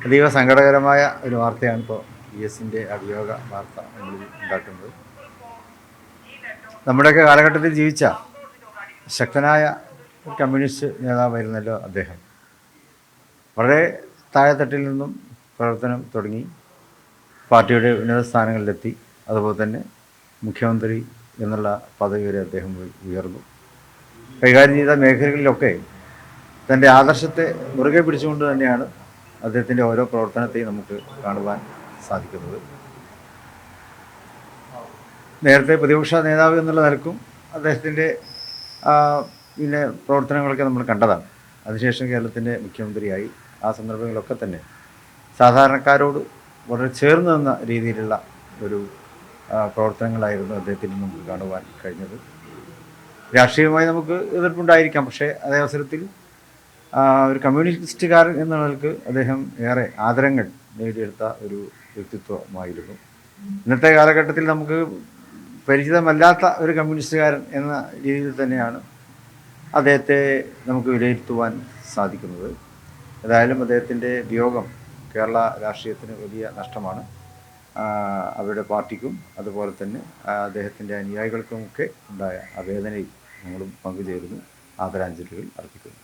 അതീവ സങ്കടകരമായ ഒരു വാർത്തയാണ് ഇപ്പോൾ VSൻ്റെ അവിയോഗ വാർത്ത നമ്മൾ ഉണ്ടാക്കുന്നത്. നമ്മുടെയൊക്കെ കാലഘട്ടത്തിൽ ജീവിച്ച ശക്തനായ ഒരു കമ്മ്യൂണിസ്റ്റ് നേതാവായിരുന്നല്ലോ അദ്ദേഹം. വളരെ താഴെത്തട്ടിൽ നിന്നും പ്രവർത്തനം തുടങ്ങി പാർട്ടിയുടെ ഉന്നത സ്ഥാനങ്ങളിലെത്തി. അതുപോലെ തന്നെ മുഖ്യമന്ത്രി എന്നുള്ള പദവി വരെ അദ്ദേഹം ഉയർന്നു. കൈകാര്യം ചെയ്ത മേഖലകളിലൊക്കെ തൻ്റെ ആദർശത്തെ മുറുകെ പിടിച്ചുകൊണ്ട് തന്നെയാണ് അദ്ദേഹത്തിൻ്റെ ഓരോ പ്രവർത്തനത്തെയും നമുക്ക് കാണുവാൻ സാധിക്കുന്നത്. നേരത്തെ പ്രതിപക്ഷ നേതാവ് എന്നുള്ള നിലക്കും അദ്ദേഹത്തിൻ്റെ പിന്നെ പ്രവർത്തനങ്ങളൊക്കെ നമ്മൾ കണ്ടതാണ്. അതിനുശേഷം കേരളത്തിൻ്റെ മുഖ്യമന്ത്രിയായി. ആ സന്ദർഭങ്ങളിലൊക്കെ തന്നെ സാധാരണക്കാരോട് വളരെ ചേർന്ന് നിന്ന രീതിയിലുള്ള ഒരു പ്രവർത്തനങ്ങളായിരുന്നു അദ്ദേഹത്തിൽ നമുക്ക് കാണുവാൻ കഴിഞ്ഞത്. രാഷ്ട്രീയമായി നമുക്ക് എതിർപ്പുണ്ടായിരിക്കാം, പക്ഷേ അതേ അവസരത്തിൽ ഒരു കമ്മ്യൂണിസ്റ്റുകാരൻ എന്ന നിലക്ക് അദ്ദേഹം ഏറെ ആദരങ്ങൾ നേടിയെടുത്ത ഒരു വ്യക്തിത്വമായിരുന്നു. ഇന്നത്തെ കാലഘട്ടത്തിൽ നമുക്ക് പരിചിതമല്ലാത്ത ഒരു കമ്മ്യൂണിസ്റ്റുകാരൻ എന്ന രീതിയിൽ തന്നെയാണ് അദ്ദേഹത്തെ നമുക്ക് വിലയിരുത്തുവാൻ സാധിക്കുന്നത്. ഏതായാലും അദ്ദേഹത്തിൻ്റെ വിയോഗം കേരള രാഷ്ട്രീയത്തിന് വലിയ നഷ്ടമാണ്. അവരുടെ പാർട്ടിക്കും അതുപോലെ തന്നെ അദ്ദേഹത്തിൻ്റെ അനുയായികൾക്കുമൊക്കെ ഉണ്ടായ ആ വേദനയിൽ ഞങ്ങളും പങ്കുചേരുന്നു, ആദരാഞ്ജലികൾ അർപ്പിക്കുന്നു.